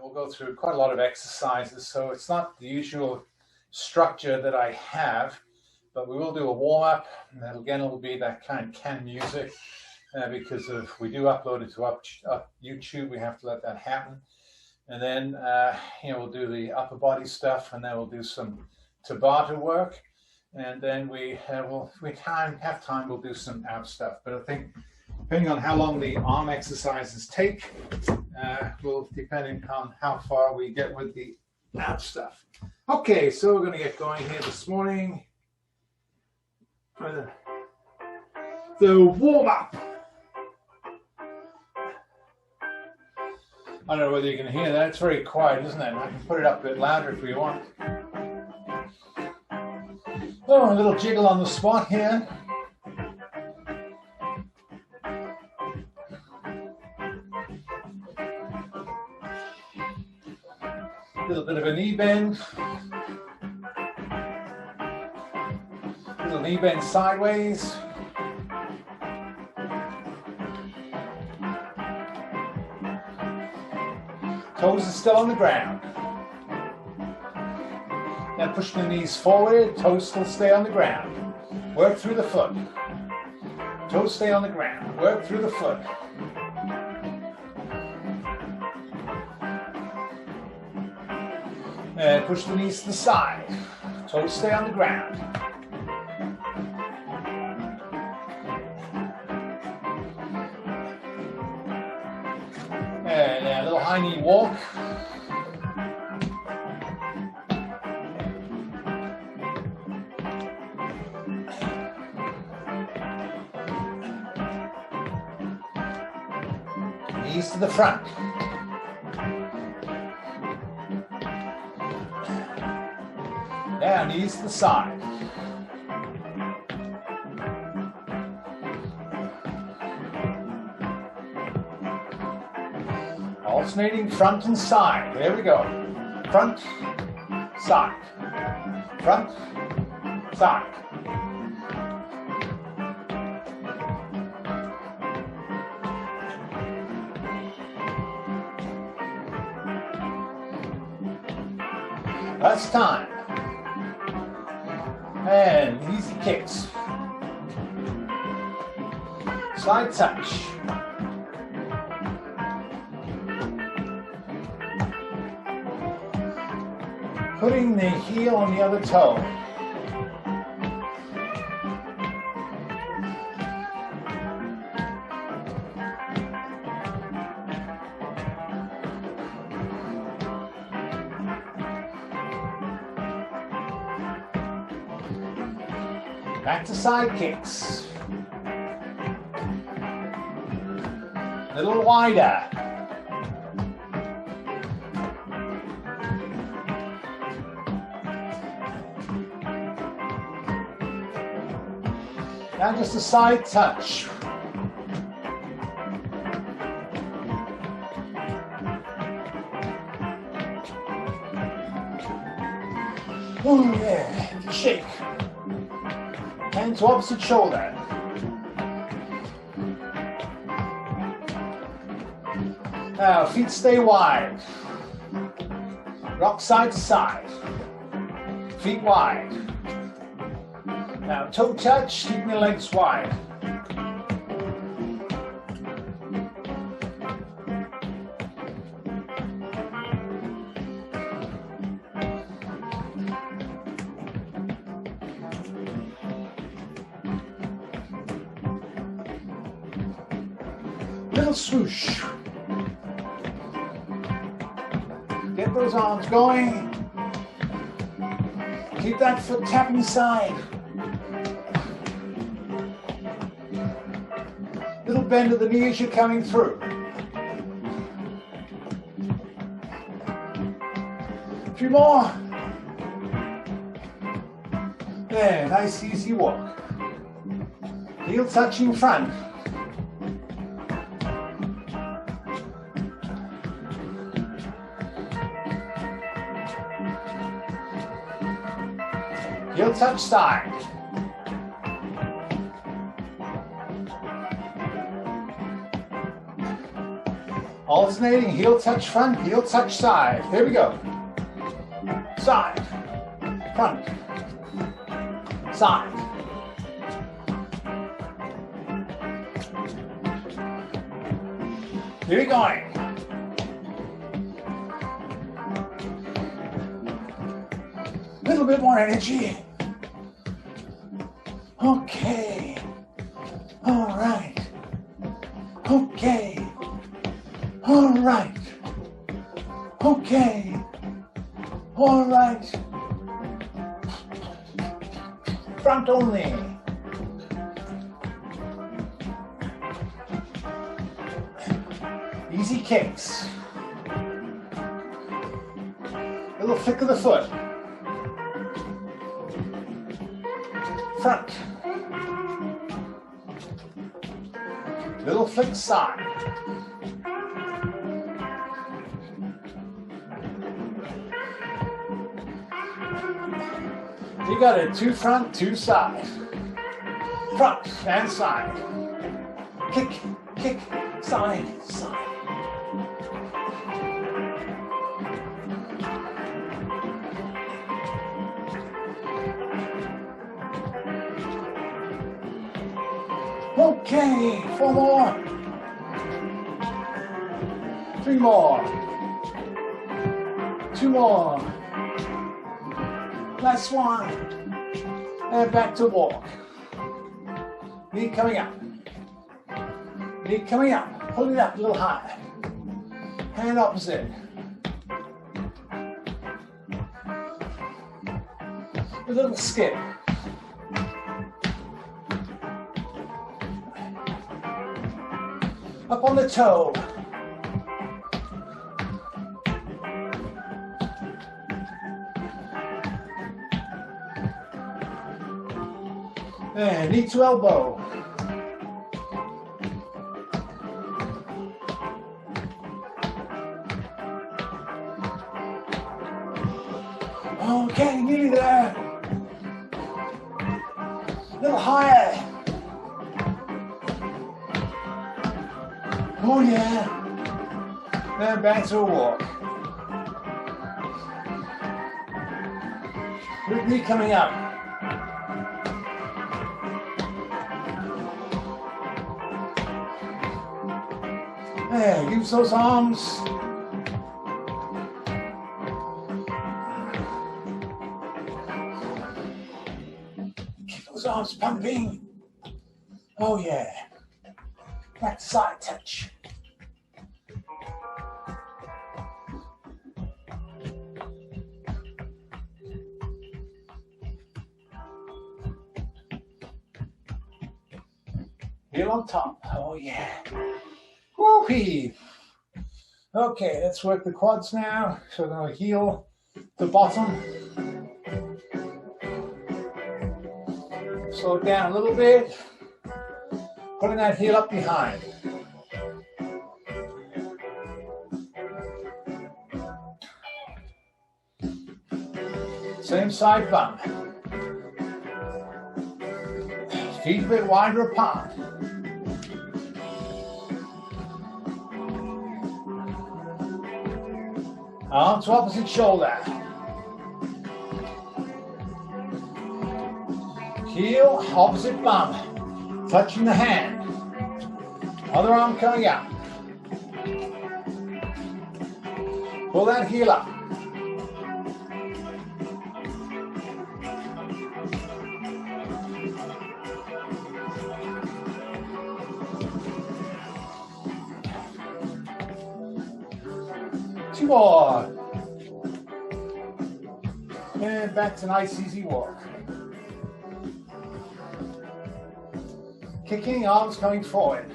We'll go through quite a lot of exercises, so it's not the usual structure that I have, but we will do a warm-up, and again it'll be that kind of canned music because if we do upload it to YouTube, we have to let that happen. And then we'll do the upper body stuff, and then we'll do some Tabata work, and then we have time, we'll do some ab stuff. But I think depending on how long the arm exercises take, will depend on how far we get with the ab stuff. Okay, so we're going to get going here this morning. The warm-up. I don't know whether you can hear that. It's very quiet, isn't it? I can put it up a bit louder if we want. Oh, a little jiggle on the spot here. A little bit of a knee bend. Little knee bend sideways. Toes are still on the ground. Now push the knees forward, toes still stay on the ground. Work through the foot. Toes stay on the ground. Work through the foot. And push the knees to the side. Toes stay on the ground. And a little high knee walk. Knees to the front. Now knees to the side. Alternating front and side. There we go. Front, side. Front, side. That's time. And easy kicks. Side touch. Putting the heel on the other toe. Back to side kicks. A little wider. Now just a side touch. Oh yeah, shake. Hand to opposite shoulder. Now feet stay wide. Rock side to side. Feet wide. Now toe touch, keeping the legs wide. Little swoosh. Get those arms going. Keep that foot tapping the side. Little bend of the knee as you're coming through. A few more. There, nice easy walk. Heel touching front. Heel touch side. Alternating heel touch front, heel touch side. Here we go. Side, front, side. Here we going. Little bit more energy. Okay. All right. Okay. All right. Okay. All right. Front only. Easy kicks. A little flick of the foot. Front. Little flick side. You got it, 2 front, 2 side. Front and side. Kick, kick, side, side. Okay, 4 more. 3 more. 2 more. Last one. And back to walk. Knee coming up. Knee coming up. Pull it up a little higher. Hand opposite. A little skip. Up on the toe. And knee to elbow. Okay, nearly there. A little higher. Oh yeah. And back to a walk. Good knee coming up. There, use those arms. Keep those arms pumping. Oh yeah. Back to side touch. Heel on top. Oh yeah. Whoopee. Okay, let's work the quads now. So we're going to heel to bottom. Slow it down a little bit. Putting that heel up behind. Same side bump. Feet a bit wider apart. Arm to opposite shoulder. Heel, opposite bum. Touching the hand. Other arm coming up. Pull that heel up. Two more. And back to nice easy walk. Kicking, arms coming forward.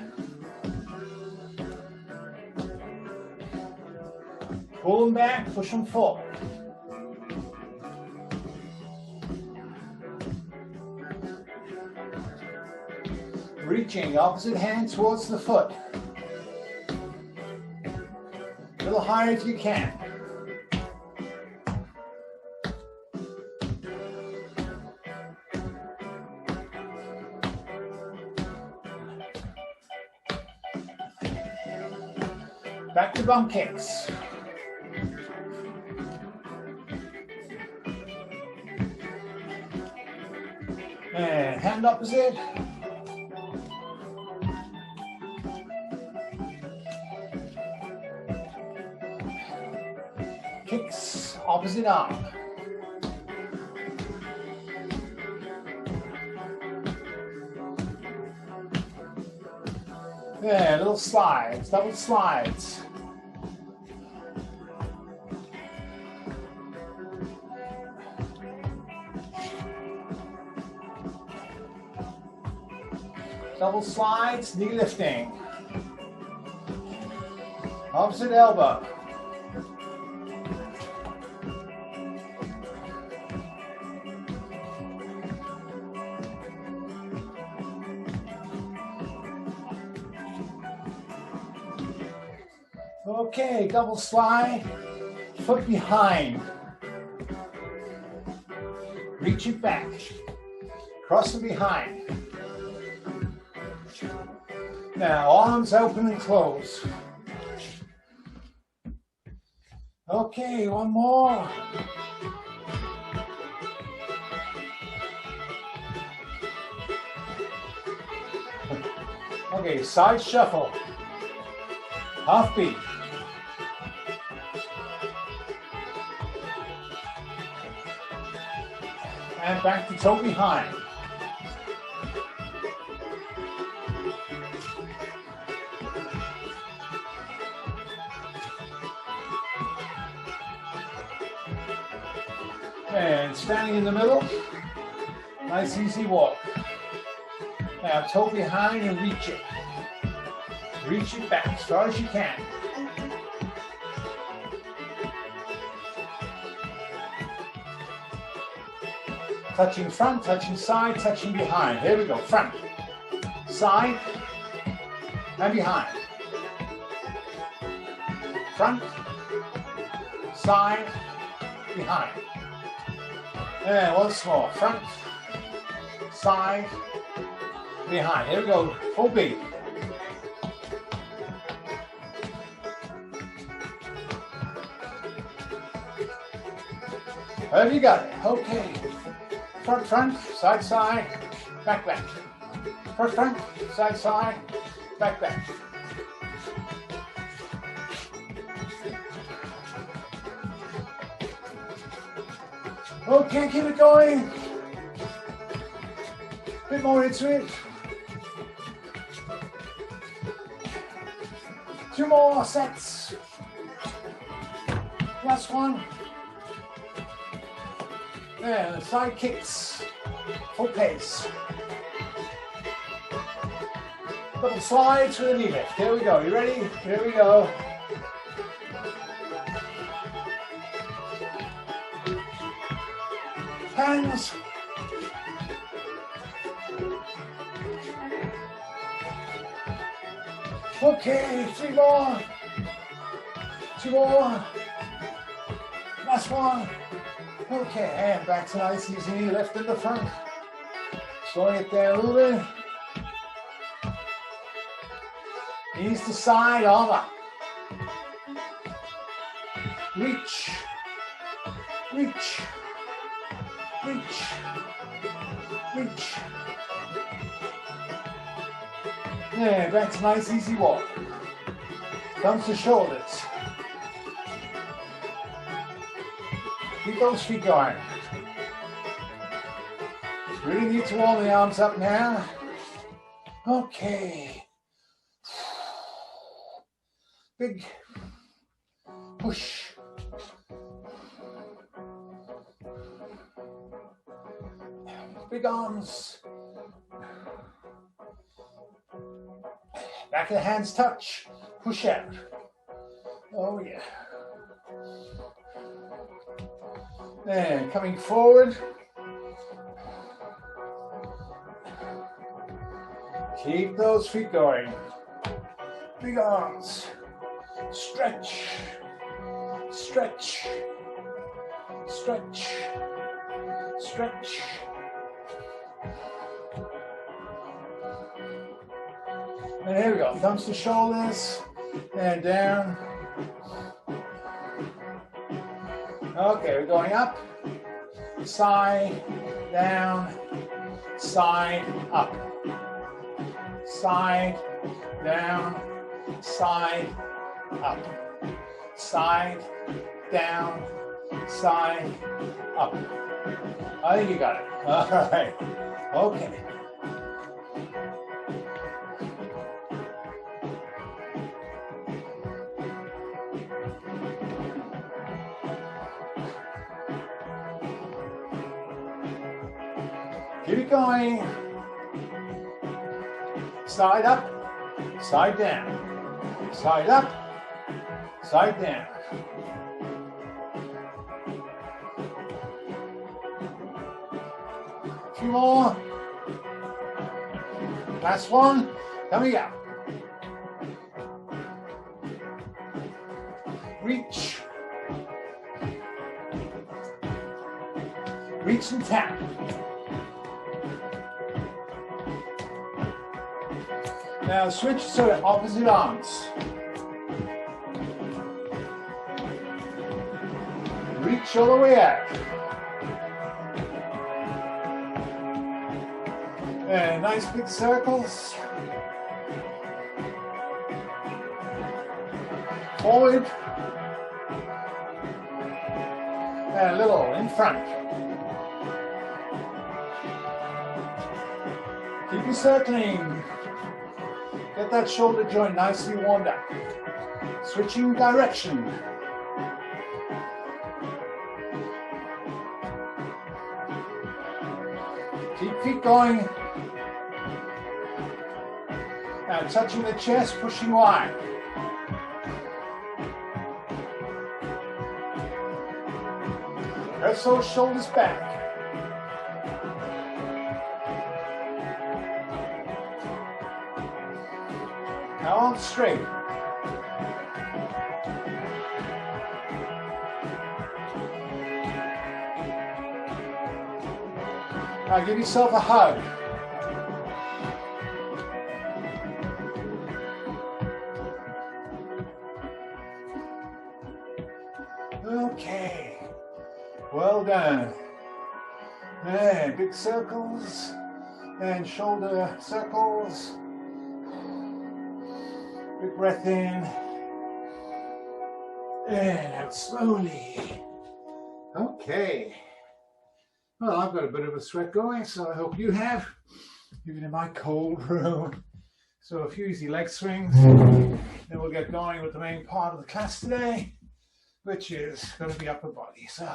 Pull them back, push them forward. Reaching, opposite hand towards the foot. A little higher if you can. Back to bum kicks. And hand opposite. Kicks, opposite arm. Yeah, little slides, double slides. Double slides, knee lifting. Opposite elbow. Okay, double slide, foot behind. Reach it back. Cross it behind. Now, arms open and close. Okay, one more. Okay, side shuffle. Half beat. And back to toe behind. And standing in the middle, nice easy walk. Now toe behind and reach it. Reach it back as far as you can. Touching front, touching side, touching behind. Here we go, front, side, and behind. Front, side, behind. And once more, front, side, behind. Here we go, full beat. Have you got it? Okay. Front, front, side, side, back, back. Front, front, side, side, back, back. Okay, keep it going. A bit more into it. 2 more sets. Last one. And side kicks, full pace. Double slides with a knee lift. Here we go. You ready? Here we go. Hands. Okay, 3 more. 2 more. Last one. Okay, and back to nice easy lift in the front. Slowing it down a little bit. Knees to side, arm up. Reach. Reach. Reach. Reach. Yeah, back to nice easy walk. Thumbs to shoulders. Keep those feet going. Really need to warm the arms up now. Okay. Big push. Big arms. Back of the hands touch. Push out. Oh yeah. And coming forward. Keep those feet going. Big arms. Stretch. Stretch. Stretch. Stretch. And here we go. Thumbs to shoulders and down. Okay, we're going up, side, down, side, up, side, down, side, up, side, down, side, up. I think you got it. All right. Okay. Keep it going. Side up, side down, side up, side down. A few more. Last one. Coming up. Reach. Reach and tap. Now switch to opposite arms. Reach all the way out. And nice big circles. Forward. And a little in front. Keep you circling. Get that shoulder joint nicely warmed up. Switching direction. Keep feet going. Now touching the chest, pushing wide. Press those shoulders back. Now on straight. Now give yourself a hug. Okay, well done. And big circles and shoulder circles. Big breath in and out slowly. Okay. Well, I've got a bit of a sweat going, so I hope you have, even in my cold room. So a few easy leg swings, then we'll get going with the main part of the class today, which is going to be upper body. So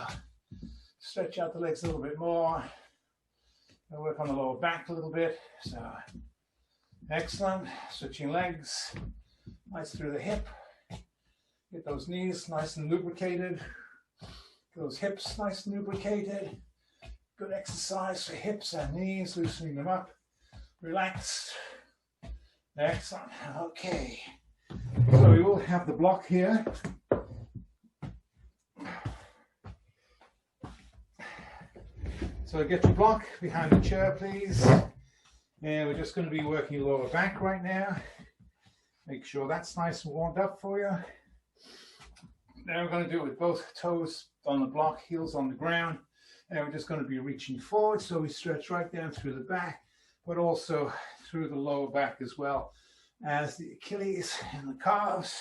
stretch out the legs a little bit more, and work on the lower back a little bit. So excellent. Switching legs, nice through the hip. Get those knees nice and lubricated. Those hips nice and lubricated. Good exercise for hips and knees, loosening them up. Relaxed. Excellent. Okay. So we will have the block here. So get your block behind the chair, please. And we're just going to be working your lower back right now. Make sure that's nice and warmed up for you. Now we're going to do it with both toes on the block, heels on the ground. And we're just going to be reaching forward, so we stretch right down through the back, but also through the lower back as well as the Achilles and the calves.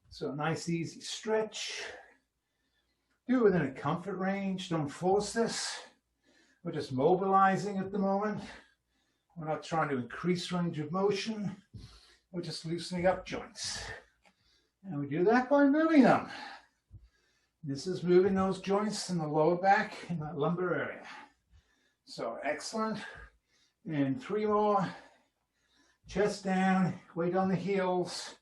So a nice easy stretch. Do it within a comfort range. Don't force this. We're just mobilizing at the moment. We're not trying to increase range of motion. We're just loosening up joints. And we do that by moving them. This is moving those joints in the lower back in that lumbar area. So excellent. And 3 more. Chest down, weight on the heels.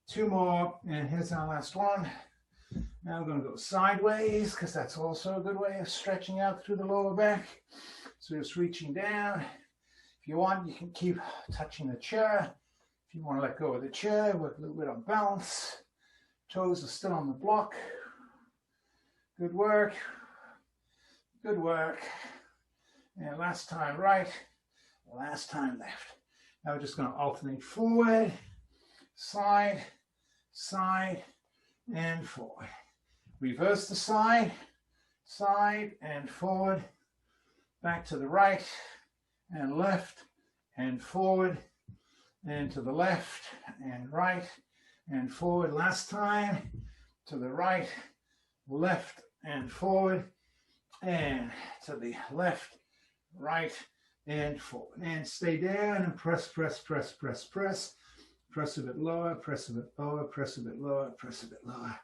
2 more, and here's our last one. Now I'm going to go sideways, because that's also a good way of stretching out through the lower back. So just reaching down. If you want, you can keep touching the chair. If you want to let go of the chair, work a little bit on balance. Toes are still on the block. Good work. Good work. And last time right, last time left. Now we're just going to alternate forward, side, side, and forward. reverse the side, side and forward, back to the right and left and forward and to the left and right and forward. Last time, to the right, left and forward and to the left, right and forward. And stay down and press, press, press, press, press. Press a bit lower, press a bit lower, press a bit lower, press a bit lower,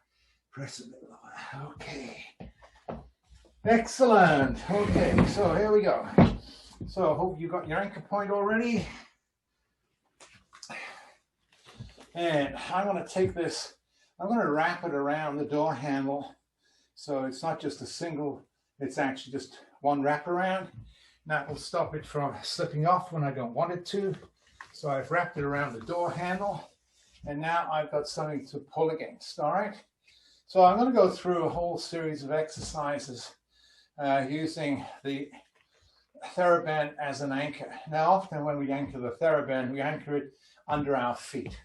press a bit lower. Okay. Excellent. Okay, so here we go. So I hope you got your anchor point already. And I'm going to take this, I'm going to wrap it around the door handle. So it's not just a single, it's actually just one wraparound. That will stop it from slipping off when I don't want it to. So I've wrapped it around the door handle. And now I've got something to pull against, all right? So I'm going to go through a whole series of exercises using the TheraBand as an anchor. Now, often when we anchor the TheraBand, we anchor it under our feet.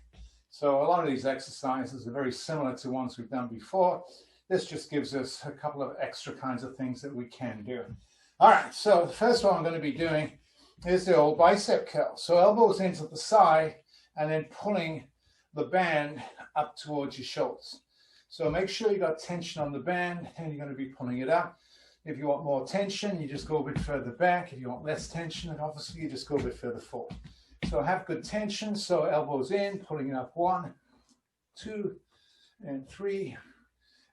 So a lot of these exercises are very similar to ones we've done before. This just gives us a couple of extra kinds of things that we can do. All right, so the first one I'm going to be doing is the old bicep curl. So elbows into the side and then pulling the band up towards your shoulders. So make sure you got tension on the band and you're going to be pulling it up. If you want more tension, you just go a bit further back. If you want less tension, and obviously you just go a bit further forward. So have good tension. So elbows in, pulling it up 1, 2, and 3.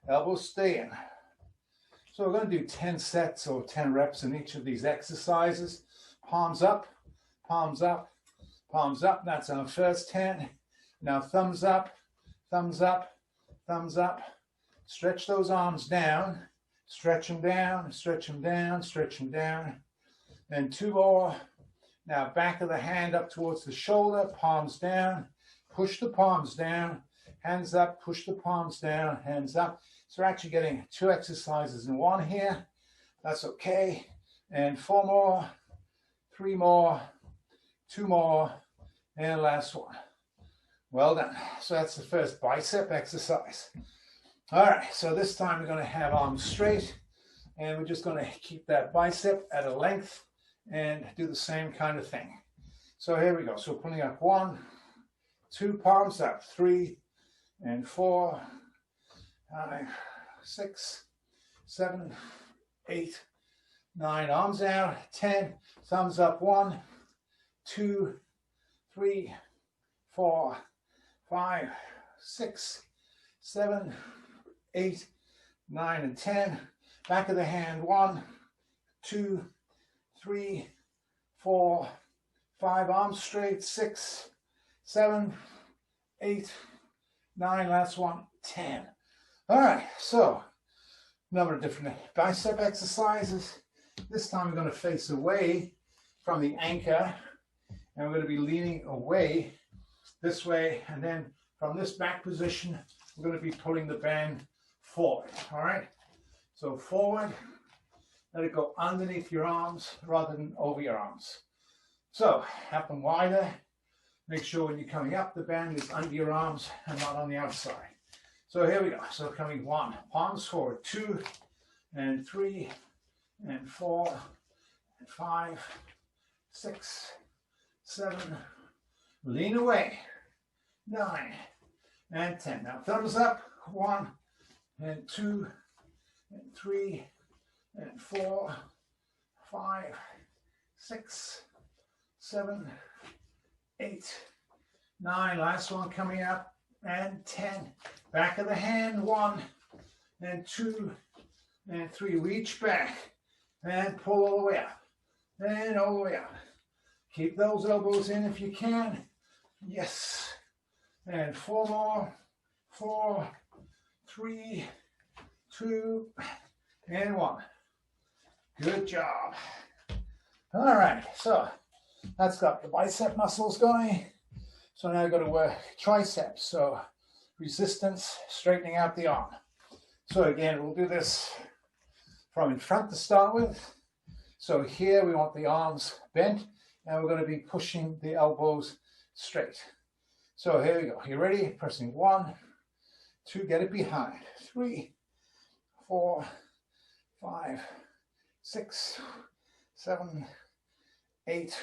Elbows stay in. So we're going to do 10 sets or 10 reps in each of these exercises. Palms up, palms up, palms up. That's our first 10. Now thumbs up, thumbs up, thumbs up. Stretch those arms down. Stretch them down, stretch them down, stretch them down. Then 2 more. Now back of the hand up towards the shoulder, palms down. Push the palms down. Hands up, push the palms down, hands up. So we're actually getting 2 exercises in one here. That's okay. And 4 more, 3 more, 2 more, and last one. Well done. So that's the first bicep exercise. All right, so this time we're going to have arms straight, and we're just going to keep that bicep at a length and do the same kind of thing. So here we go. So pulling up 1, 2, palms up, 3, and 4, 5, 6, 7, 8, 9, arms out, 10, thumbs up, 1, 2, 3, 4, 5, 6, 7, 8, 9, and 10. Back of the hand, 1, 2, 3, 4, 5, arms straight, 6, 7, 8, 9, last one, 10. All right, so a number of different bicep exercises. This time we're going to face away from the anchor, and we're going to be leaning away this way, and then from this back position, we're going to be pulling the band forward, all right? So forward, let it go underneath your arms rather than over your arms. So have them wider. Make sure when you're coming up, the band is under your arms and not on the outside. So here we go. So coming 1, palms forward, 2, and 3, and 4, and 5, 6, 7, lean away, 9, and 10. Now thumbs up, 1, and 2, and 3, and 4, 5, 6, 7, 8, 9. Last one coming up, and 10. Back of the hand, 1, and 2, and 3. Reach back, and pull all the way up, and all the way up. Keep those elbows in if you can. Yes. And 4 more, 4, 3, 2, and 1. Good job. All right, so that's got the bicep muscles going. So now I've got to work triceps. So resistance, straightening out the arm. So again, we'll do this from in front to start with. So here we want the arms bent, and we're going to be pushing the elbows straight. So here we go. You ready? Pressing 1, 2, get it behind. 3, 4, 5, 6, 7, 8,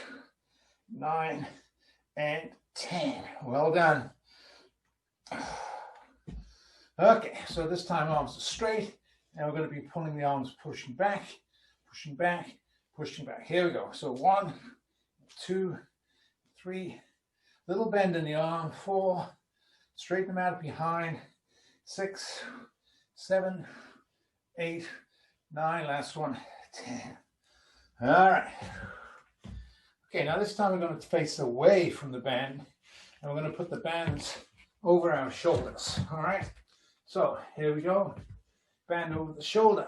9, and 10. Well done. Okay, so this time arms are straight, and we're going to be pulling the arms, pushing back, pushing back, pushing back. Here we go. So 1, 2, 3, little bend in the arm, 4, straighten them out behind, 6, 7, 8, 9, last one, 10. All right. Okay, now this time we're going to face away from the band, and we're going to put the bands over our shoulders. All right. So here we go. Band over the shoulder.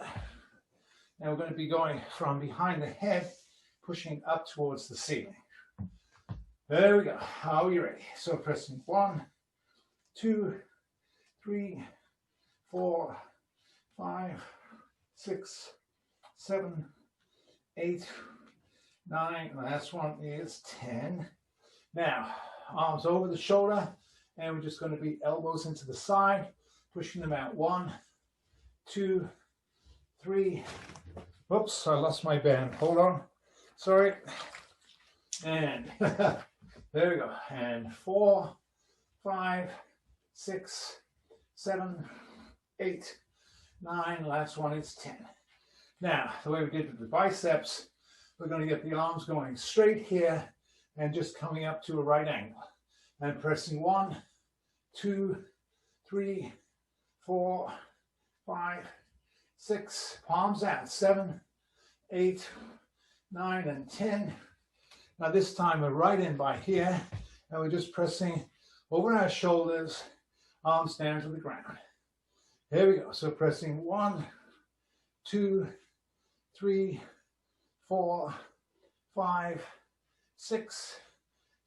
And we're going to be going from behind the head, pushing up towards the ceiling. There we go. Are we ready? So pressing 1, 2, 3, 4, 5, 6, 7, 8, 9. Last one is 10. Now, arms over the shoulder, and we're just going to be elbows into the side, pushing them out. 1, 2, 3. Oops, I lost my band. Hold on. Sorry. And there we go. And 4, 5, 6, 7, 8, 9. Last one is 10. Now, the way we did with the biceps, we're going to get the arms going straight here and just coming up to a right angle. And pressing 1, 2, 3, 4, 5, 6, palms out, 7, 8, 9, and 10. Now this time we're right in by here, and we're just pressing over our shoulders, arms down to the ground. Here we go. So pressing 1, 2, 3, 4, 5, 6,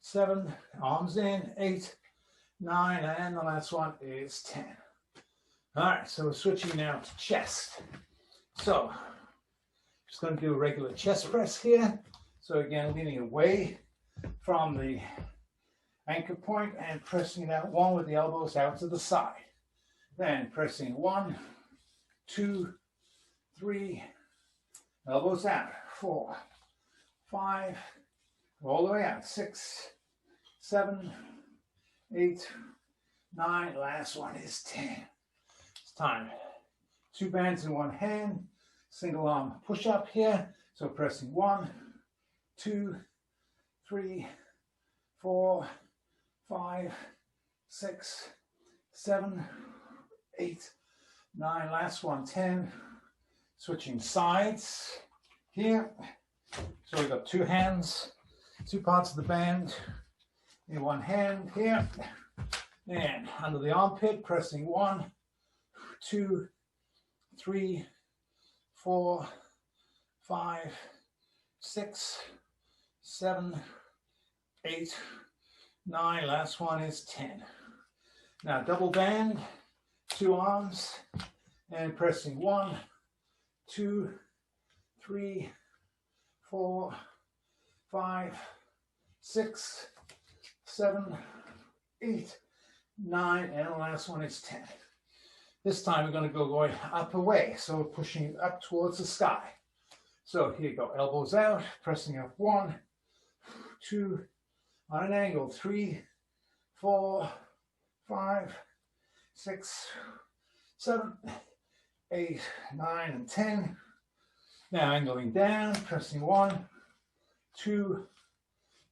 7, arms in, 8, 9, and the last one is 10. All right, so we're switching now to chest. So, just going to do a regular chest press here. So again, leaning away from the anchor point and pressing it out, 1 with the elbows out to the side. Then pressing 1, 2, 3, elbows out, 4, 5, all the way out, 6, 7, 8, 9, last one is 10. It's time. 2 bands in one hand, single arm push up here. So pressing 1, 2, 3, 4, 5, 6, 7, 8, 9, last one, 10. Switching sides here. So we've got 2 hands, 2 parts of the band in one hand here. And under the armpit, pressing 1, 2, 3, 4, 5, 6, 7, 8, 9. Last one is 10. Now double band, 2 arms, and pressing 1, 2, 3, 4, 5, 6, 7, 8, 9, and the last one is 10. This time we're going to go going up away, so we're pushing it up towards the sky. So here you go, elbows out, pressing up 1, 2, on an angle, 3, 4, 5, 6, 7, 8, 9, and 10. Now angling down, pressing 1, 2,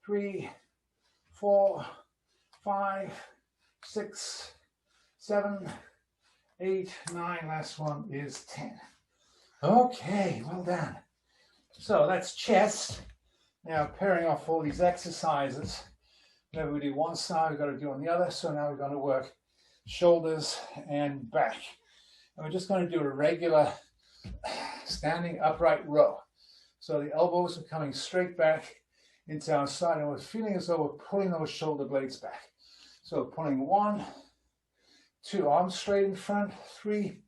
3, 4, 5, 6, 7, 8, 9, last one is 10. Okay, well done. So that's chest. Now pairing off all these exercises. Whenever we do one side, we've got to do on the other. So now we're going to work shoulders and back. And we're just going to do a regular standing upright row. So the elbows are coming straight back into our side, and we're feeling as though we're pulling those shoulder blades back. So pulling 1, 2, arms straight in front, 3,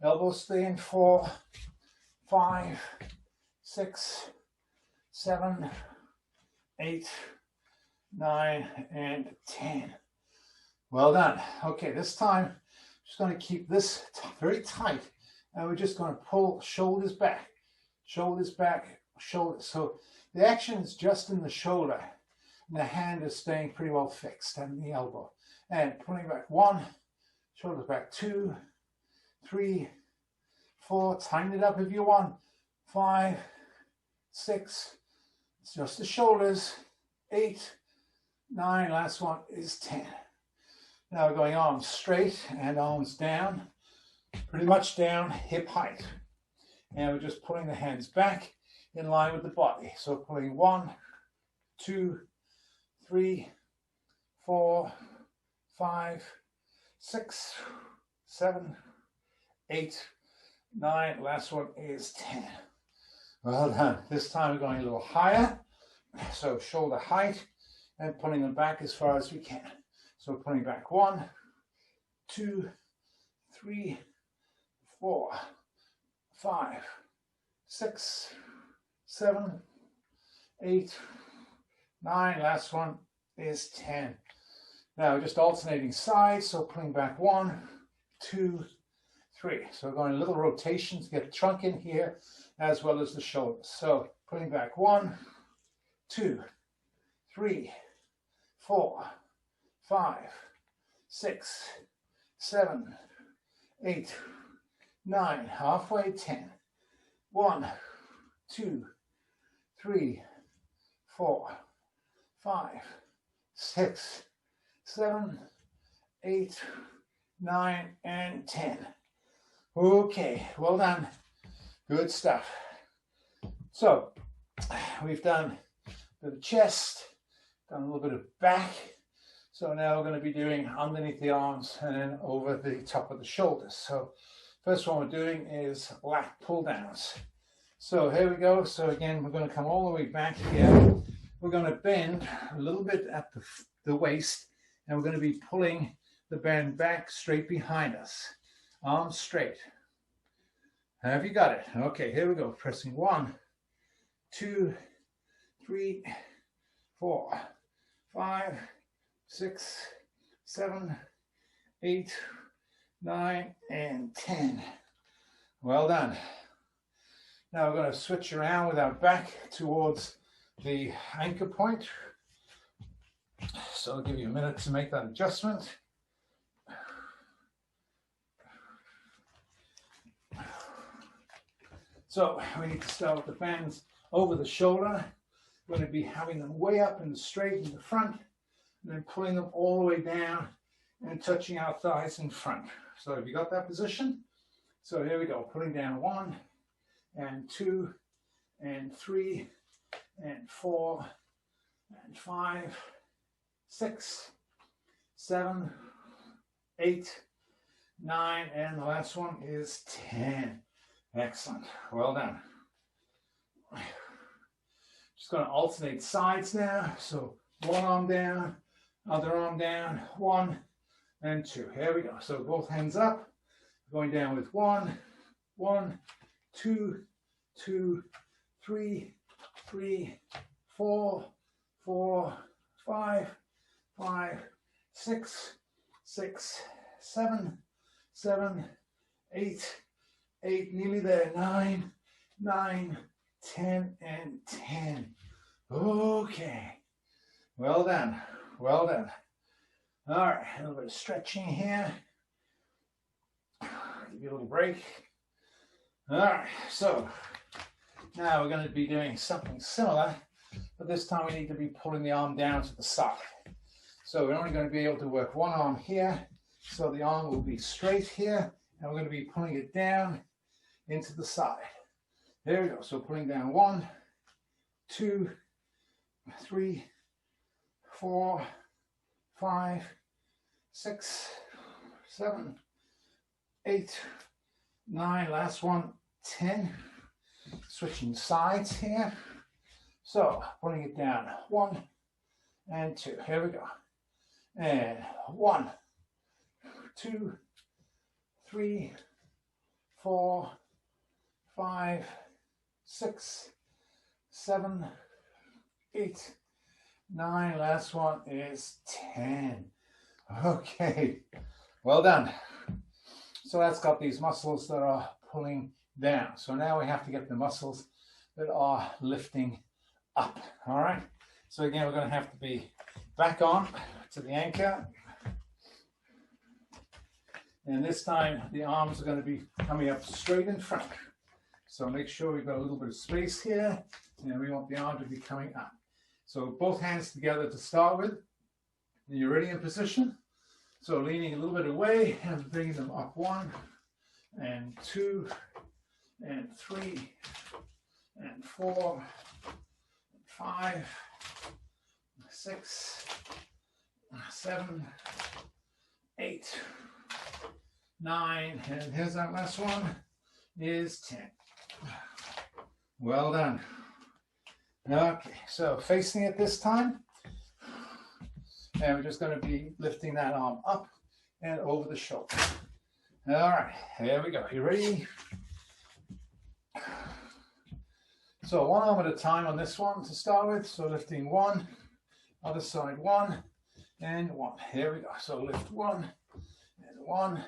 elbows stay in, 4, 5, 6, 7, 8, 9, and 10. Well done. Okay, this time, just going to keep this very tight And we're just going to pull shoulders back, shoulders back, shoulders. So the action is just in the shoulder. And the hand is staying pretty well fixed and the elbow. And pulling back 1, shoulders back 2, 3, 4. Tighten it up if you want. 5, 6. It's just the shoulders. 8, 9. Last one is 10. Now we're going arms straight and arms down. Pretty much down, hip height. And we're just pulling the hands back in line with the body. So pulling 1, 2, 3, 4, 5, 6, 7, 8, 9. Last one is 10. Well done. This time we're going a little higher. So shoulder height and pulling them back as far as we can. So pulling back 1, 2, 3, 4, 5, 6, 7, 8, 9. Last one is 10. Now just alternating sides. So pulling back 1, 2, 3. So we're going a little rotation to get the trunk in here as well as the shoulders. So pulling back 1, 2, 3, 4, 5, 6, 7, 8, 9. Halfway, 10. 1, 2, 3, 4, 5, 6, 7, 8, 9, and 10. Okay, well done. Good stuff. So we've done a bit of chest, done a little bit of back. So now we're going to be doing underneath the arms and then over the top of the shoulders. So first one we're doing is lat pull downs. So here we go. So again, we're going to come all the way back here. We're going to bend a little bit at the waist, and we're going to be pulling the band back straight behind us. Arms straight. Have you got it? Okay, here we go. Pressing 1, 2, 3, 4, 5, 6, 7, 8, 9, and 10. Well done. Now we're going to switch around with our back towards the anchor point. So I'll give you a minute to make that adjustment. So we need to start with the bands over the shoulder. We're going to be having them way up and straight in the front, and then pulling them all the way down and touching our thighs in front. So have you got that position? So here we go, pulling down 1 and 2 and 3 and 4 and 5, 6, 7, 8, 9, and the last one is 10. Excellent. Well done. Just going to alternate sides now. So one arm down, other arm down, 1 and 2. Here we go. So both hands up, going down with 1, 1, 2, 2, 3, 3, 4, 4, 5, 5, 6, 6, 7, 7, 8, 8, nearly there, 9, 9, 10, and 10. Okay. Well done. Well done. All right, a little bit of stretching here. Give you a little break. All right, so now we're going to be doing something similar, but this time we need to be pulling the arm down to the side. So we're only going to be able to work one arm here, so the arm will be straight here, and we're going to be pulling it down into the side. There we go. So pulling down 1, 2, 3, 4, 5, 6, 7, 8, 9. Last one, 10. Switching sides here. So pulling it down 1 and 2. Here we go. And 1, 2, 3, 4, 5, 6, 7, 8, 9. Last one is 10. Okay, well done. So that's got these muscles that are pulling down. So now we have to get the muscles that are lifting up. All right. So again, we're going to have to be back on to the anchor. And this time the arms are going to be coming up straight in front. So make sure we've got a little bit of space here, and we want the arm to be coming up. So both hands together to start with. And you're ready in position. So leaning a little bit away and bringing them up 1 and 2 and 3 and 4 and 5, 6, 7, 8, 9, and here's that last one, is 10. Well done. Okay, so facing it this time, and we're just going to be lifting that arm up and over the shoulder. All right, here we go. You ready? So one arm at a time on this one to start with. So lifting 1, other side 1, and 1. Here we go. So lift 1, and 1,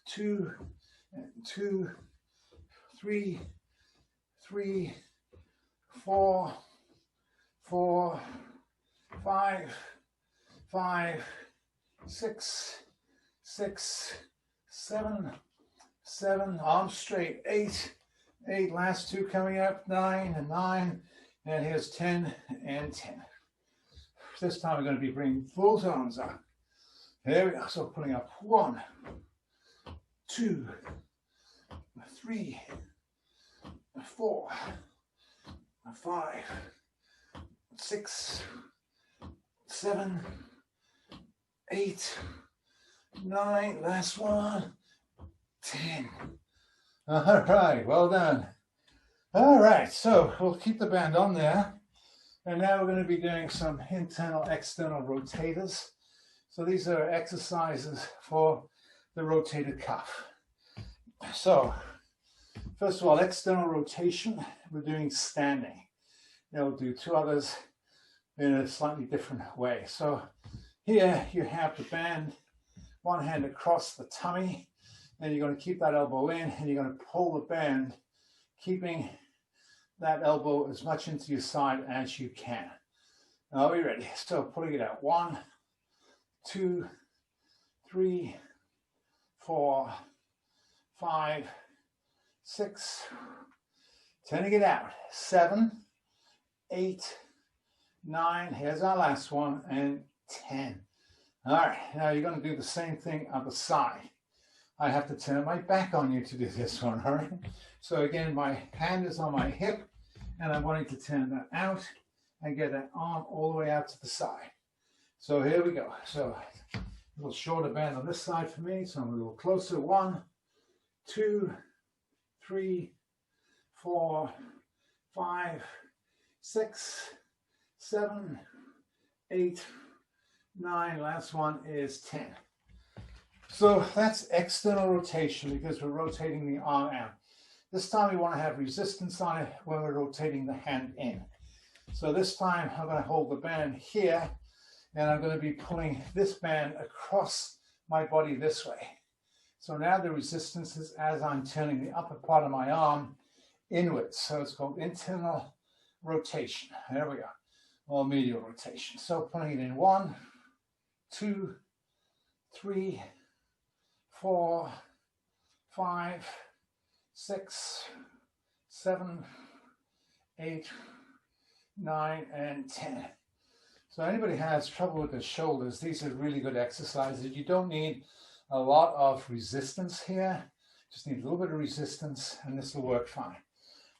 2, and 2, 3, 3, 4, 4, 5, 5, 6, 6, 7, 7, arms straight, 8, 8, last 2 coming up, 9 and 9, and here's 10 and 10. This time we're going to be bringing both arms up. There we go, so pulling up 1, 2, 3, 4, 5, 6, 7, 8, 9, last one, 10. All right, well done. All right, so we'll keep the band on there. And now we're going to be doing some internal, external rotators. So these are exercises for the rotator cuff. So first of all, external rotation, we're doing standing. We'll do 2 others in a slightly different way. So here you have the band, one hand across the tummy, and you're going to keep that elbow in, and you're going to pull the band, keeping that elbow as much into your side as you can. Are we ready? So pulling it out. 1, 2, 3, 4, 5, 6, turning it out. 7, 8, 9, here's our last one, and 10. All right, now you're going to do the same thing on the side. I have to turn my back on you to do this one, all right? So again, my hand is on my hip, and I'm wanting to turn that out and get that arm all the way out to the side. So here we go. So a little shorter band on this side for me, so I'm a little closer. 1, 2, 3, 4, 5, 6, 7, 8, 9, last one is 10. So that's external rotation because we're rotating the arm out. This time we want to have resistance on it when we're rotating the hand in. So this time I'm going to hold the band here, and I'm going to be pulling this band across my body this way. So now the resistance is as I'm turning the upper part of my arm inwards. So it's called internal rotation. There we go. Or medial rotation. So pulling it in 1, 2, 3, 4, 5, 6, 7, 8, 9, and 10. So anybody has trouble with the shoulders, these are really good exercises. You don't need a lot of resistance here. Just need a little bit of resistance, and this will work fine.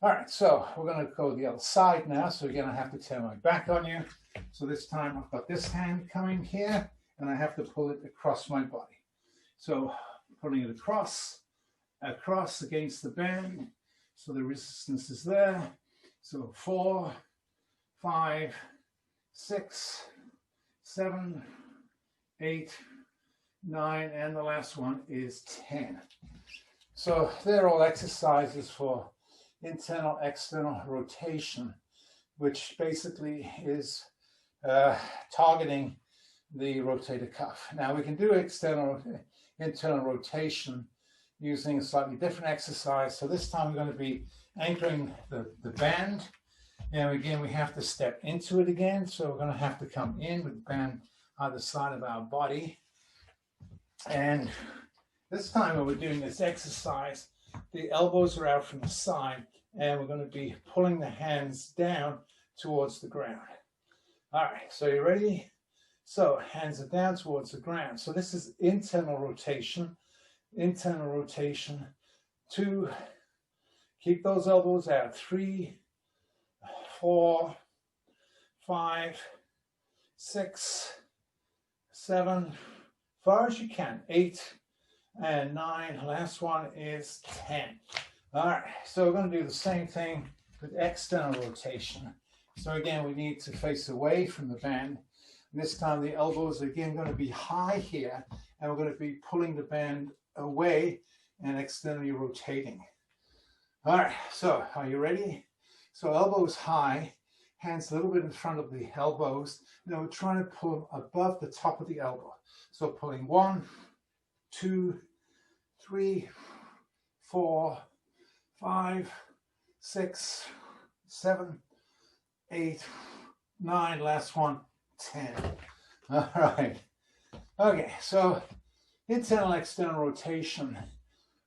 All right, so we're going to go the other side now. So again, I have to turn my back on you. So this time I've got this hand coming here, and I have to pull it across my body. So pulling it across against the band. So the resistance is there. So 4, 5, 6, 7, 8, 9, and the last one is 10. So they're all exercises for internal, external rotation, which basically is targeting the rotator cuff. Now we can do internal rotation using a slightly different exercise. So this time we're going to be anchoring the band. And again, we have to step into it again. So we're going to have to come in with the band either side of our body. And this time when we're doing this exercise, the elbows are out from the side and we're going to be pulling the hands down towards the ground. All right, so you ready? So hands are down towards the ground. So this is internal rotation. 2, keep those elbows out. 3, 4, 5, 6, 7, far as you can, 8 and 9. Last one is 10. All right, so we're going to do the same thing with external rotation. So again, we need to face away from the band. And this time the elbows are again going to be high here, and we're going to be pulling the band away and externally rotating. All right, so are you ready? So elbows high, hands a little bit in front of the elbows. Now we're trying to pull above the top of the elbow. So pulling 1, 2, 3, 4, 5, 6, 7, 8, 9. Last one, 10. All right. Okay, so internal, external rotation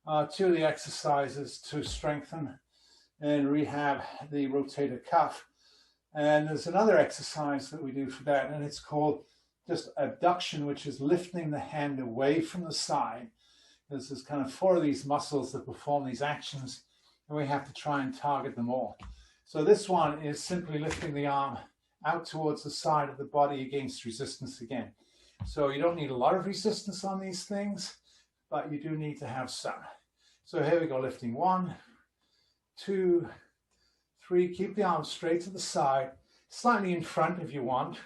are 2 of the exercises to strengthen and rehab the rotator cuff. And there's another exercise that we do for that, and it's called just abduction, which is lifting the hand away from the side. There's kind of 4 of these muscles that perform these actions, and we have to try and target them all. So this one is simply lifting the arm out towards the side of the body against resistance again. So you don't need a lot of resistance on these things, but you do need to have some. So here we go, lifting 1, 2, 3. Keep the arm straight to the side, slightly in front if you want.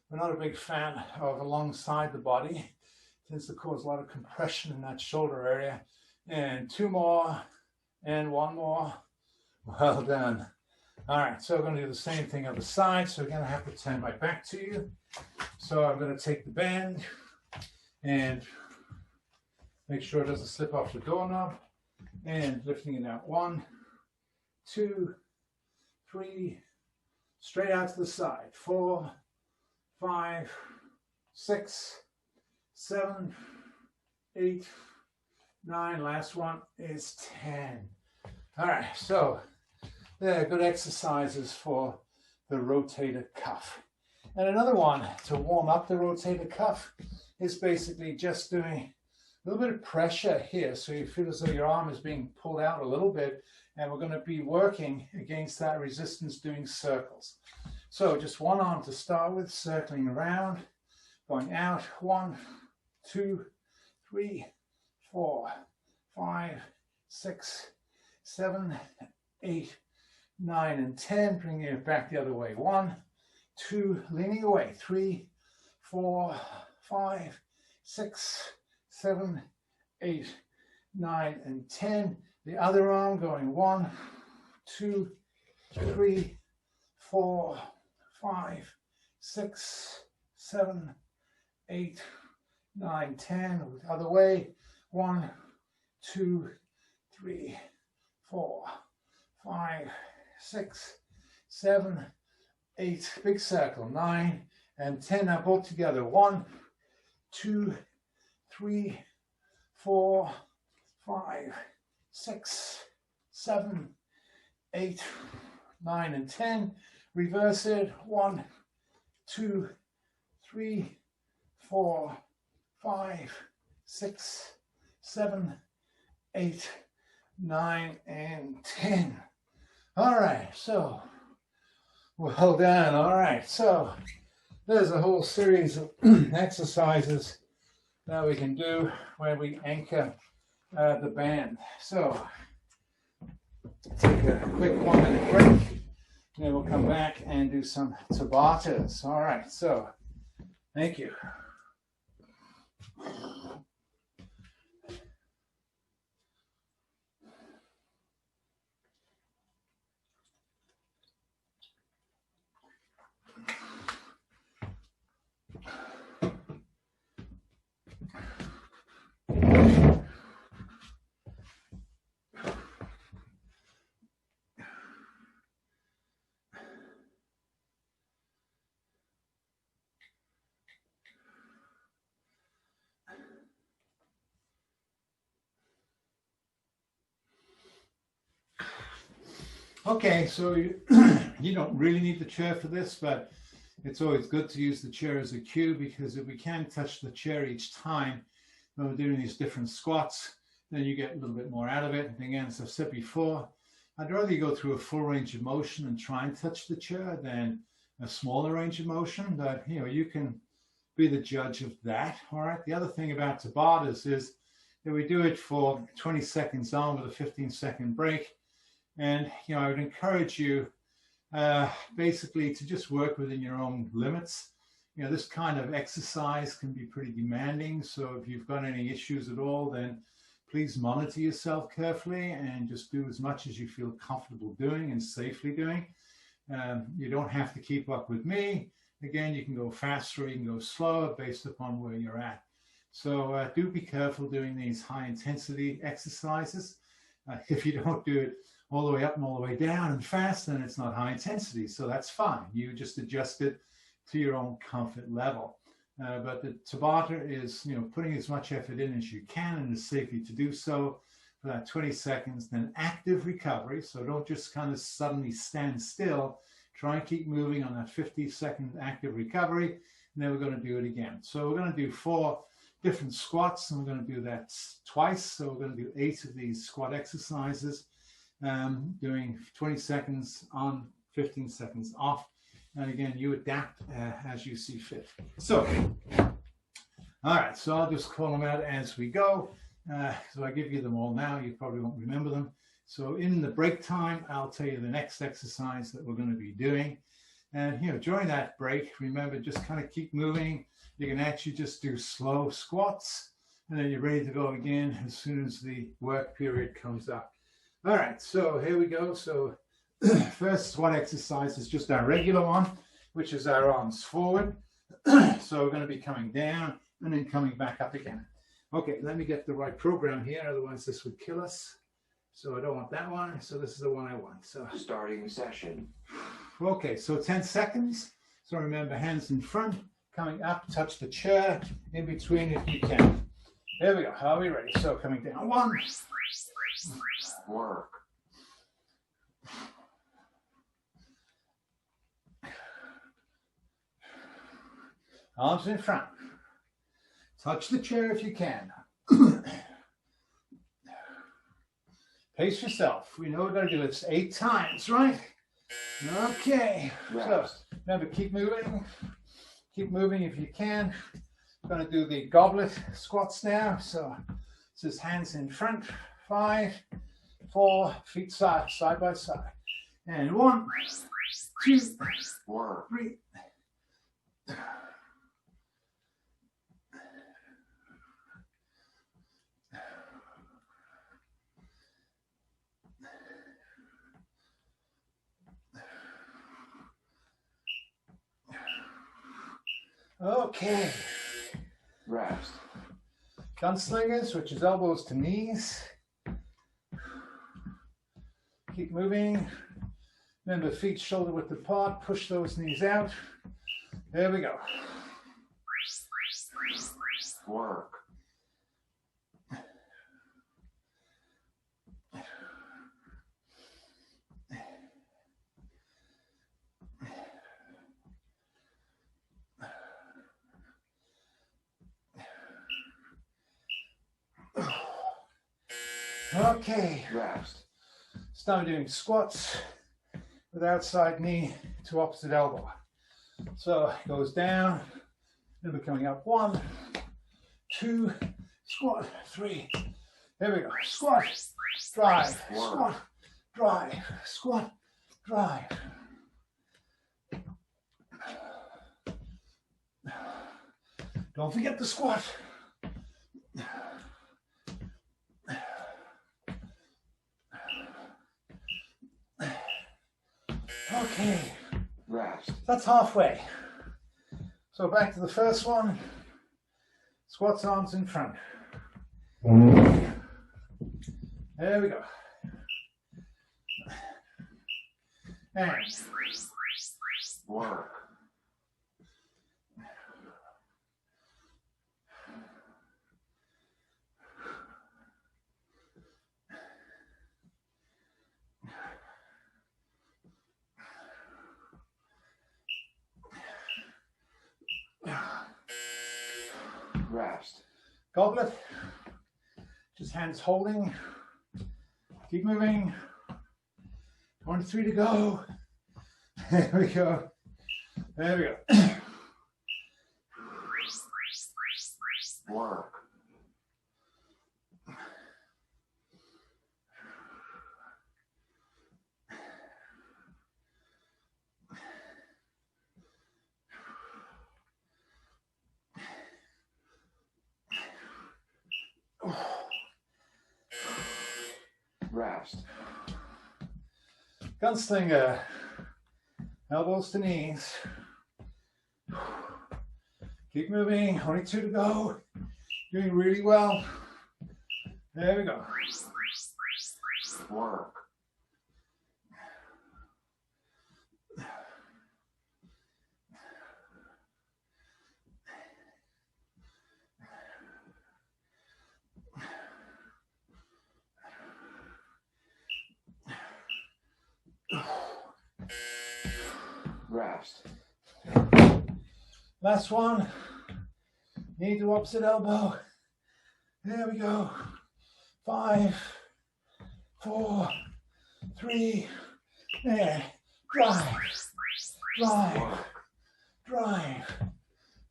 We're not a big fan of alongside the body. It tends to cause a lot of compression in that shoulder area. And 2 more, and 1 more. Well done. All right, so we're going to do the same thing on the side. So again, I have to turn my back to you. So I'm going to take the band and make sure it doesn't slip off the doorknob, and lifting it out. 1, 2, 3, straight out to the side. 4, 5, 6, 7, 8, 9. Last one is 10. All right, so they're good exercises for the rotator cuff. And another one to warm up the rotator cuff is basically just doing a little bit of pressure here. So you feel as though your arm is being pulled out a little bit, and we're going to be working against that resistance doing circles. So just one arm to start with, circling around, going out. 1, 2, 3, 4, 5, 6, 7, 8, 9, and 10. Bringing it back the other way. 1, 2, leaning away. 3, 4, 5, 6, 7, 8, 9, and 10. The other arm going 1, 2, 3, 4, 5, 6, 7, 8, 9, 10. The other way. 1, 2, 3, 4, 5, 6, 7, 8. Big circle. 9 and 10. Now both together. 1, 2, 3, 4, 5, 6, 7, 8, 9, and 10. Reverse it. 1, 2, 3, 4, 5, 6, 7, 8, 9, and 10. All right, so well done. All right, so there's a whole series of exercises that we can do where we anchor the band. So take a quick 1-minute break, and then we'll come back and do some Tabatas. All right, so thank you. Okay, so you don't really need the chair for this, but it's always good to use the chair as a cue, because if we can touch the chair each time when we're doing these different squats, then you get a little bit more out of it. And again, as I've said before, I'd rather you go through a full range of motion and try and touch the chair than a smaller range of motion, but you can be the judge of that. All right. The other thing about Tabatas is that we do it for 20 seconds on with a 15-second break. And, I would encourage you basically to just work within your own limits. This kind of exercise can be pretty demanding. So if you've got any issues at all, then please monitor yourself carefully and just do as much as you feel comfortable doing and safely doing. You don't have to keep up with me. Again, you can go faster or you can go slower based upon where you're at. So do be careful doing these high intensity exercises. If you don't do it all the way up and all the way down and fast, then it's not high intensity. So that's fine. You just adjust it to your own comfort level. But the Tabata is, putting as much effort in as you can and as safely to do so for that 20 seconds, then active recovery. So don't just kind of suddenly stand still. Try and keep moving on that 50-second active recovery. And then we're going to do it again. So we're going to do 4 different squats, and we're going to do that twice. So we're going to do 8 of these squat exercises, doing 20 seconds on, 15 seconds off. And again, you adapt as you see fit. So, all right, so I'll just call them out as we go. So I give you them all now. You probably won't remember them. So in the break time, I'll tell you the next exercise that we're going to be doing. And, during that break, remember, just kind of keep moving. You can actually just do slow squats, and then you're ready to go again as soon as the work period comes up. All right, so here we go. So first squat exercise is just our regular one, which is our arms forward. So we're going to be coming down and then coming back up again. Okay, let me get the right program here, otherwise this would kill us. So I don't want that one, so this is the one I want. So starting session. Okay, so 10 seconds. So remember, hands in front, coming up, touch the chair, in between if you can. There we go. Are we ready? So coming down. 1. Work. Arms in front. Touch the chair if you can. Pace yourself. We know we're going to do this 8 times, right? Okay. So remember, keep moving. Keep moving if you can. I'm going to do the goblet squats now. So this is hands in front. 5, 4, feet side by side. And 1, 2, 3. Okay. Rest. Gunslingers, which is elbows to knees. Keep moving. Remember, feet shoulder width apart. Push those knees out. There we go. Work. Okay. Rest. Start doing squats with outside knee to opposite elbow. So it goes down, then we're coming up. 1, 2, squat, 3. There we go. Squat, drive, squat, drive, squat, drive. Don't forget the squat. Okay. Rest. That's halfway. So back to the first one. Squats, arms in front. There we go. And Work. Rest. Goblet. Just hands holding. Keep moving. 1, 3 to go. There we go. There we go. Work. Rest. Gunslinger. Elbows to knees. Keep moving. Only 2 to go. Doing really well. There we go. Work. Rest. Last one. Knee to opposite elbow. There we go. 5, 4, 3. There. Drive. Drive. Drive.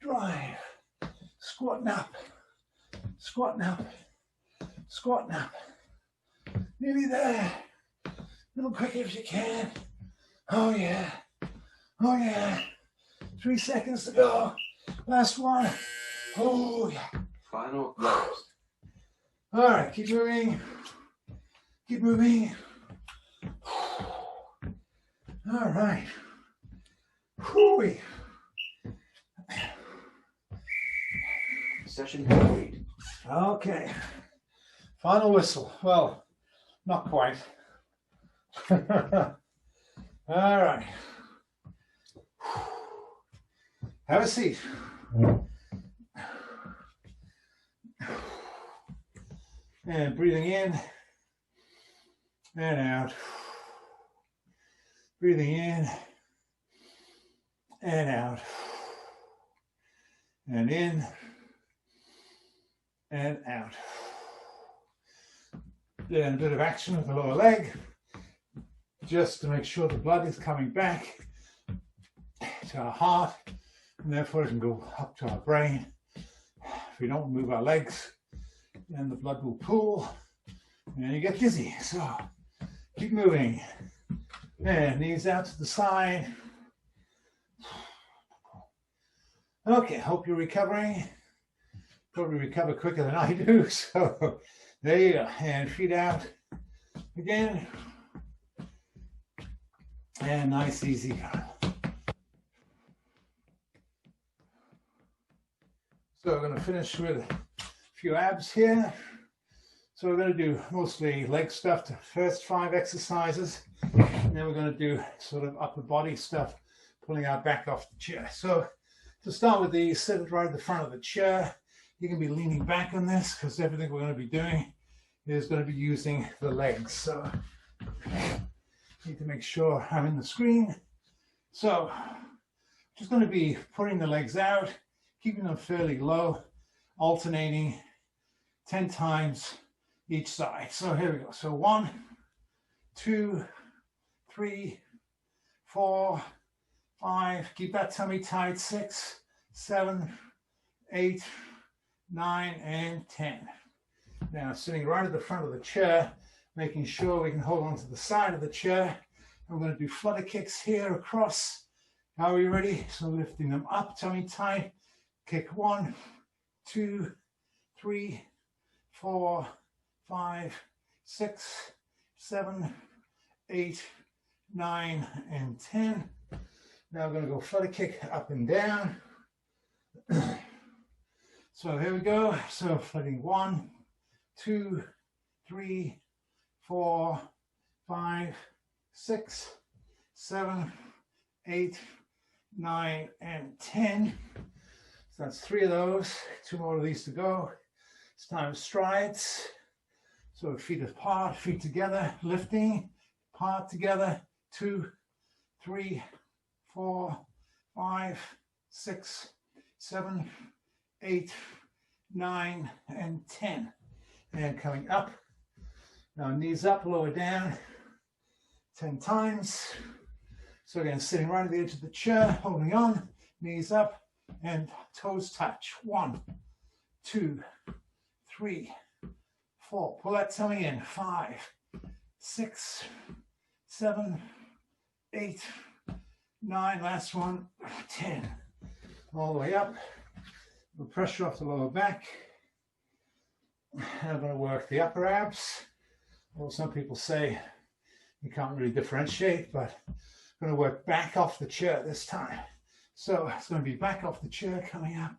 Drive. Squatting up. Squatting up. Squatting up. Nearly there. A little quicker if you can. Oh yeah. Oh yeah. 3 seconds to go. Last one. Oh yeah. Final rest. All right, keep moving. Keep moving. All right. Whoo-wee. Session complete. Okay. Final whistle. Well, not quite. All right. Have a seat. And breathing in and out. Breathing in and out. And in and out. Then a bit of action with the lower leg, just to make sure the blood is coming back to our heart, and therefore it can go up to our brain. If we don't move our legs, then the blood will pool, and you get dizzy. So keep moving. And knees out to the side. Okay, hope you're recovering. Probably recover quicker than I do. So there you go. And feet out again. And nice, easy go. So we're going to finish with a few abs here. So we're going to do mostly leg stuff, the first 5 exercises. And then we're going to do sort of upper body stuff, pulling our back off the chair. So to start with these, sit it right at the front of the chair. You can be leaning back on this because everything we're going to be doing is going to be using the legs. So need to make sure I'm in the screen. So just going to be putting the legs out, keeping them fairly low, alternating 10 times each side. So here we go. So 1, 2, 3, 4, 5. Keep that tummy tight. 6, 7, 8, 9, and 10. Now sitting right at the front of the chair, making sure we can hold on to the side of the chair. I'm going to do flutter kicks here across. Are we ready? So lifting them up, tummy tight. Kick 1, 2, 3, 4, 5, 6, 7, 8, 9, and 10. Now I'm going to go flutter kick up and down. So here we go. So flutting 1, 2, 3, 4, 5, 6, 7, 8, 9, and 10. So that's 3 of those. 2 more of these to go. It's time strides. So feet apart, feet together, lifting, apart together. 2, 3, 4, 5, 6, 7, 8, 9, and 10. And coming up. Now knees up, lower down. 10 times. So again, sitting right at the edge of the chair, holding on, knees up, and toes touch. 1, 2, 3, 4. Pull that tummy in. 5, 6, 7, 8, 9. Last one. 10. All the way up. The pressure off the lower back. I'm going to work the upper abs. Well, some people say you can't really differentiate, but I'm going to work back off the chair this time. So it's going to be back off the chair, coming up,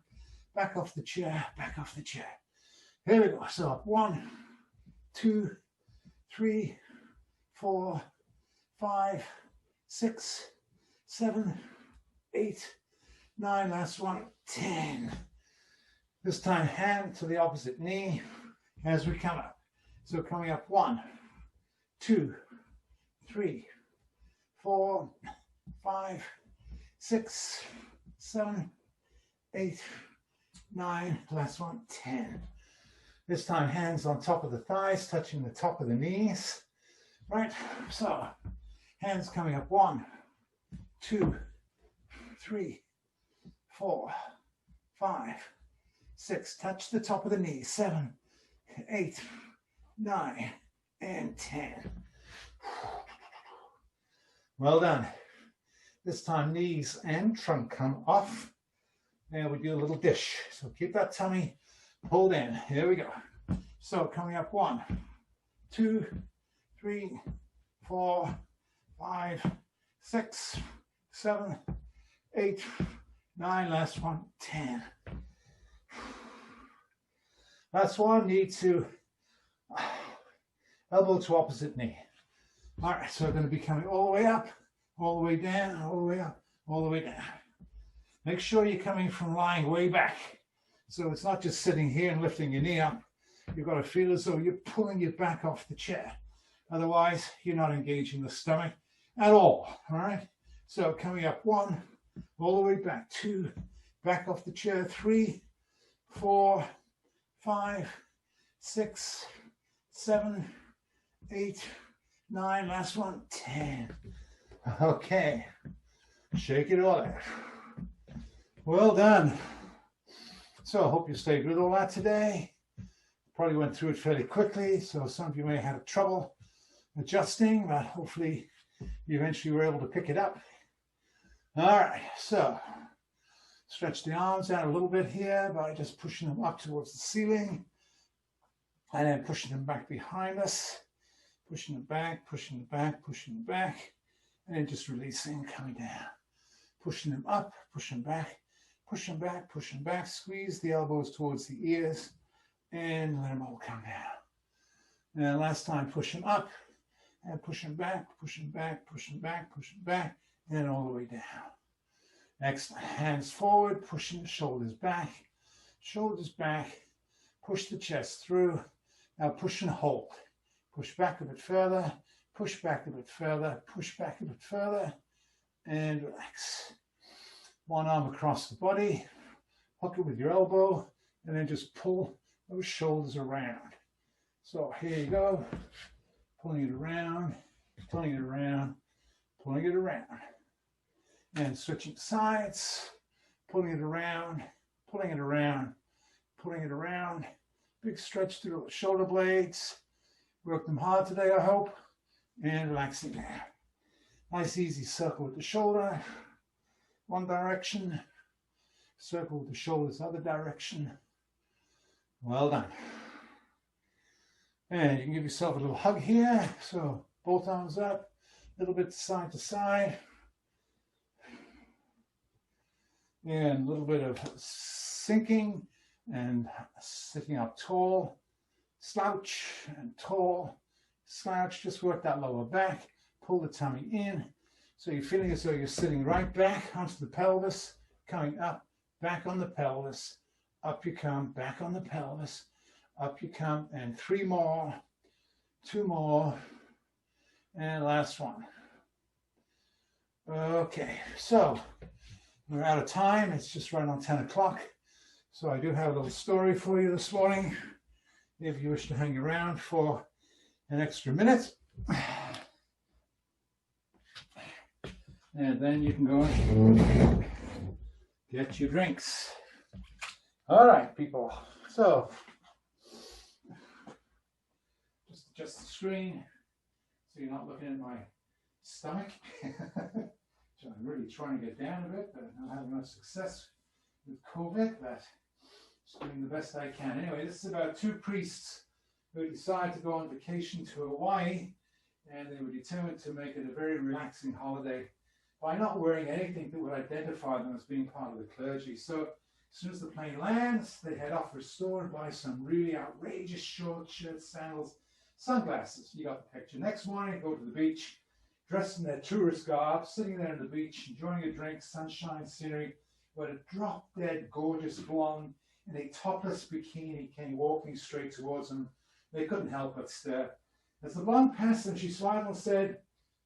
back off the chair, back off the chair. Here we go. So 1, 2, 3, 4, 5, 6, 7, 8, 9. Last one. 10. This time, hand to the opposite knee as we come up. So coming up 1, 2, 3, 4, 5, 6, 7, 8, 9. Last one. 10. This time, hands on top of the thighs, touching the top of the knees. Right? So, hands coming up 1, 2, 3, 4, 5, 6. Touch the top of the knees. 7, 8, 9, and 10. Well done. This time, knees and trunk come off. And we do a little dish. So keep that tummy pulled in. Here we go. So coming up 1, 2, 3, 4, 5, 6, 7, 8, 9. Last one. 10. Last one. Need to elbow to opposite knee. All right. So we're going to be coming all the way up, all the way down, all the way up, all the way down. Make sure you're coming from lying way back. So it's not just sitting here and lifting your knee up. You've got to feel as though you're pulling your back off the chair. Otherwise, you're not engaging the stomach at all. All right. So coming up 1, all the way back. 2, back off the chair. 3, 4, 5, 6, 7, 8, 9. Last one. 10. Okay. Shake it all out. Well done. So I hope you stayed with all that today. Probably went through it fairly quickly, so some of you may have had trouble adjusting, but hopefully you eventually were able to pick it up. All right, so stretch the arms out a little bit here by just pushing them up towards the ceiling and then pushing them back behind us, pushing them back, pushing them back, pushing them back, and then just releasing, coming down, pushing them up, pushing back, push them back, push them back, squeeze the elbows towards the ears, and let them all come down. And last time, push them up, and push them back, push them back, push them back, push them back, and all the way down. Excellent. Hands forward, pushing the shoulders back, push the chest through. Now push and hold. Push back a bit further, push back a bit further, push back a bit further, and relax. One arm across the body, hook it with your elbow, and then just pull those shoulders around. So here you go, pulling it around, pulling it around, pulling it around. And switching sides, pulling it around, pulling it around, pulling it around. Big stretch through the shoulder blades. Work them hard today, I hope. And relaxing there. Nice easy circle with the shoulder. One direction, circle with the shoulders, other direction. Well done. And you can give yourself a little hug here. So both arms up, a little bit side to side. And a little bit of sinking and sitting up tall, slouch and tall, slouch. Just work that lower back, pull the tummy in. So you're feeling as though you're sitting right back onto the pelvis, coming up, back on the pelvis, up you come, back on the pelvis, up you come, and 3 more, 2 more, and last one. Okay, so we're out of time. It's just right on 10 o'clock. So I do have a little story for you this morning, if you wish to hang around for an extra minute. And then you can go and get your drinks. All right, people. So, just adjust the screen so you're not looking at my stomach. Which I'm really trying to get down a bit, but I'm not having much success with COVID, but just doing the best I can. Anyway, this is about two priests who decided to go on vacation to Hawaii, and they were determined to make it a very relaxing holiday by not wearing anything that would identify them as being part of the clergy. So as soon as the plane lands, they head off for a store and buy some really outrageous shorts, shirts, sandals, sunglasses. You got the picture. Next morning, they go to the beach, dressed in their tourist garb, sitting there on the beach, enjoying a drink, sunshine, scenery, when a drop-dead gorgeous blonde in a topless bikini came walking straight towards them. They couldn't help but stare. As the blonde passed them, she smiled and said,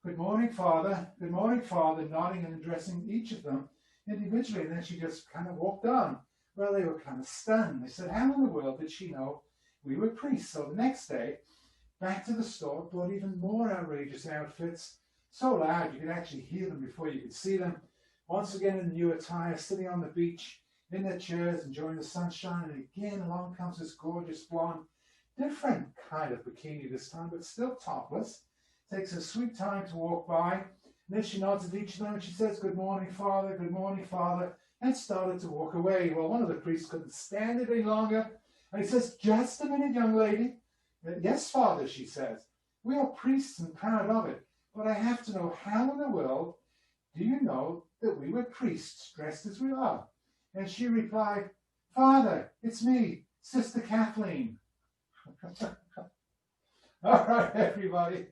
"Good morning, Father," nodding and addressing each of them individually. And then she just kind of walked on. Well, they were kind of stunned. They said, how in the world did she know we were priests? So the next day, back to the store, bought even more outrageous outfits, so loud you could actually hear them before you could see them. Once again in the new attire, sitting on the beach, in their chairs, enjoying the sunshine, and again along comes this gorgeous blonde, different kind of bikini this time, but still topless. Takes a sweet time to walk by, and then she nods at each of them and she says, good morning, Father, and started to walk away. Well, one of the priests couldn't stand it any longer, and he says, just a minute, young lady. Yes, Father, she says, we are priests and proud of it, but I have to know, how in the world do you know that we were priests dressed as we are? And she replied, Father, it's me, Sister Kathleen. All right, everybody.